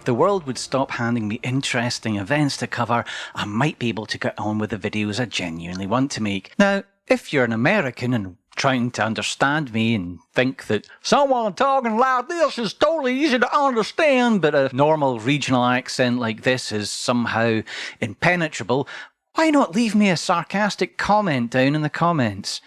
the world would stop handing me interesting events to cover, I might be able to get on with the videos I genuinely want to make. Now, if you're an American and trying to understand me and think that someone talking like this is totally easy to understand, but a normal regional accent like this is somehow impenetrable, why not leave me a sarcastic comment down in the comments?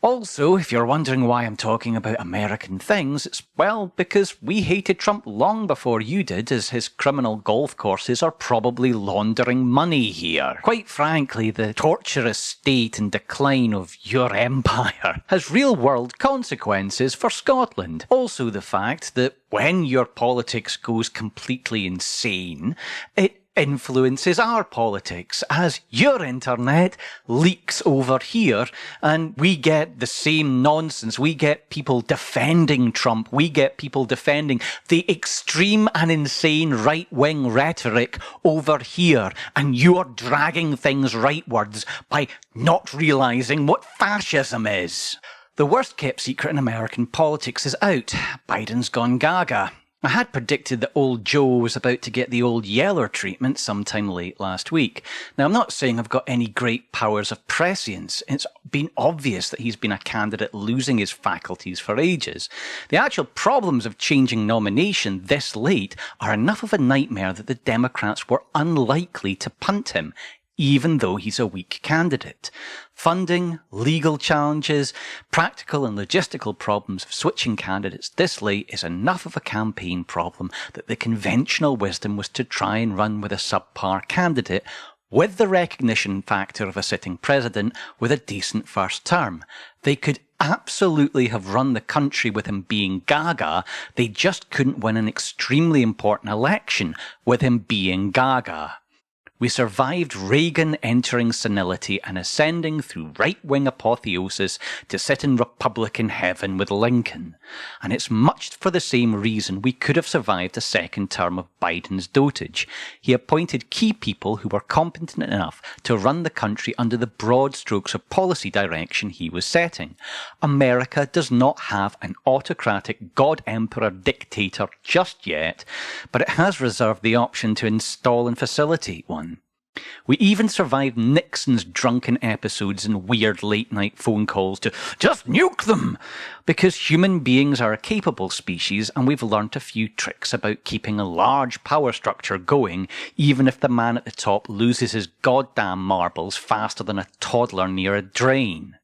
Also, if you're wondering why I'm talking about American things, it's, well, because we hated Trump long before you did, as his criminal golf courses are probably laundering money here. Quite frankly, the torturous state and decline of your empire has real-world consequences for Scotland. Also the fact that when your politics goes completely insane, it influences our politics, as your internet leaks over here and we get the same nonsense. We get people defending Trump. We get people defending the extreme and insane right-wing rhetoric over here, and you're dragging things rightwards by not realising what fascism is. The worst kept secret in American politics is out. Biden's gone gaga. I had predicted that old Joe was about to get the old Yeller treatment sometime late last week. Now, I'm not saying I've got any great powers of prescience. It's been obvious that he's been a candidate losing his faculties for ages. The actual problems of changing nomination this late are enough of a nightmare that the Democrats were unlikely to punt him, even though he's a weak candidate. Funding, legal challenges, practical and logistical problems of switching candidates this late is enough of a campaign problem that the conventional wisdom was to try and run with a subpar candidate with the recognition factor of a sitting president with a decent first term. They could absolutely have run the country with him being gaga, they just couldn't win an extremely important election with him being gaga. We survived Reagan entering senility and ascending through right-wing apotheosis to sit in Republican heaven with Lincoln. And it's much for the same reason we could have survived a second term of Biden's dotage. He appointed key people who were competent enough to run the country under the broad strokes of policy direction he was setting. America does not have an autocratic God-Emperor dictator just yet, but it has reserved the option to install and facilitate one. We even survived Nixon's drunken episodes and weird late-night phone calls to just nuke them, because human beings are a capable species and we've learnt a few tricks about keeping a large power structure going, even if the man at the top loses his goddamn marbles faster than a toddler near a drain.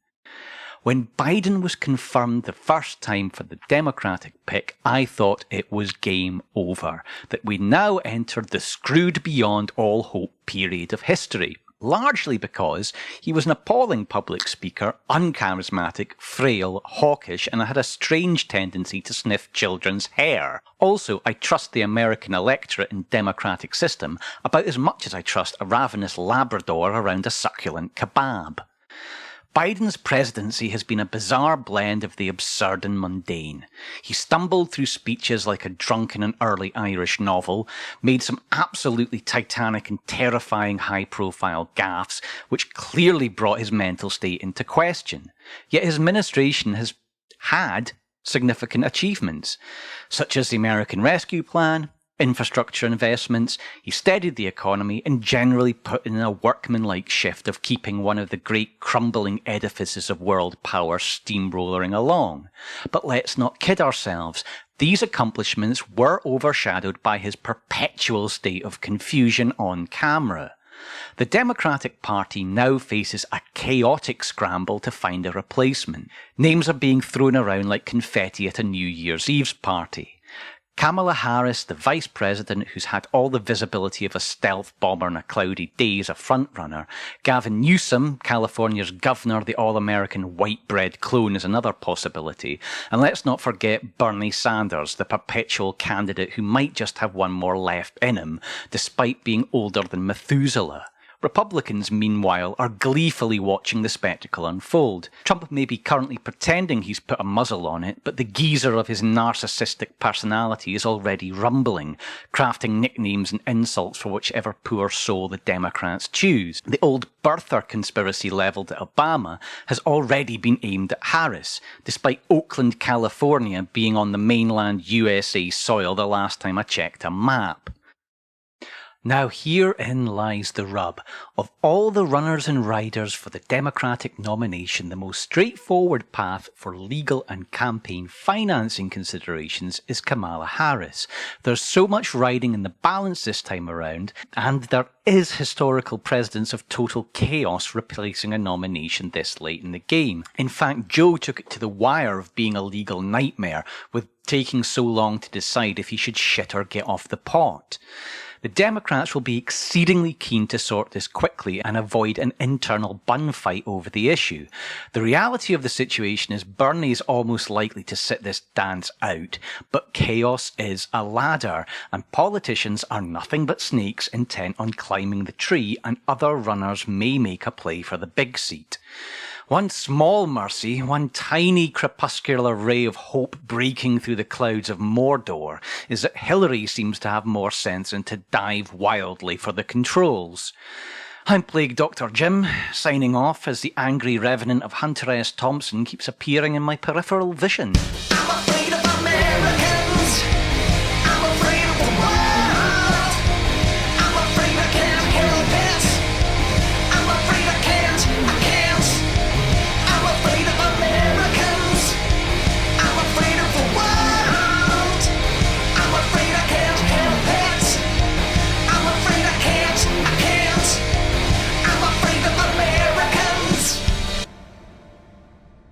When Biden was confirmed the first time for the Democratic pick, I thought it was game over, that we now entered the screwed beyond all hope period of history, largely because he was an appalling public speaker, uncharismatic, frail, hawkish, and had a strange tendency to sniff children's hair. Also, I trust the American electorate and democratic system about as much as I trust a ravenous Labrador around a succulent kebab. Biden's presidency has been a bizarre blend of the absurd and mundane. He stumbled through speeches like a drunk in an early Irish novel, made some absolutely titanic and terrifying high-profile gaffes, which clearly brought his mental state into question. Yet his administration has had significant achievements, such as the American Rescue Plan, infrastructure investments. He steadied the economy and generally put in a workmanlike shift of keeping one of the great crumbling edifices of world power steamrolling along. But let's not kid ourselves. These accomplishments were overshadowed by his perpetual state of confusion on camera. The Democratic Party now faces a chaotic scramble to find a replacement. Names are being thrown around like confetti at a New Year's Eve's party. Kamala Harris, the vice president who's had all the visibility of a stealth bomber on a cloudy day, is a frontrunner. Gavin Newsom, California's governor, the all-American white bread clone, is another possibility. And let's not forget Bernie Sanders, the perpetual candidate who might just have one more left in him, despite being older than Methuselah. Republicans, meanwhile, are gleefully watching the spectacle unfold. Trump may be currently pretending he's put a muzzle on it, but the geezer of his narcissistic personality is already rumbling, crafting nicknames and insults for whichever poor soul the Democrats choose. The old birther conspiracy levelled at Obama has already been aimed at Harris, despite Oakland, California being on the mainland USA soil the last time I checked a map. Now herein lies the rub. Of all the runners and riders for the Democratic nomination, the most straightforward path for legal and campaign financing considerations is Kamala Harris. There's so much riding in the balance this time around, and there is historical precedence of total chaos replacing a nomination this late in the game. In fact, Joe took it to the wire of being a legal nightmare, with taking so long to decide if he should shit or get off the pot. The Democrats will be exceedingly keen to sort this quickly and avoid an internal bun fight over the issue. The reality of the situation is Bernie is almost likely to sit this dance out, but chaos is a ladder, and politicians are nothing but snakes intent on climbing the tree, and other runners may make a play for the big seat. One small mercy, one tiny crepuscular ray of hope breaking through the clouds of Mordor, is that Hillary seems to have more sense than to dive wildly for the controls. I'm Plague Dr. Jim, signing off as the angry revenant of Hunter S. Thompson keeps appearing in my peripheral vision.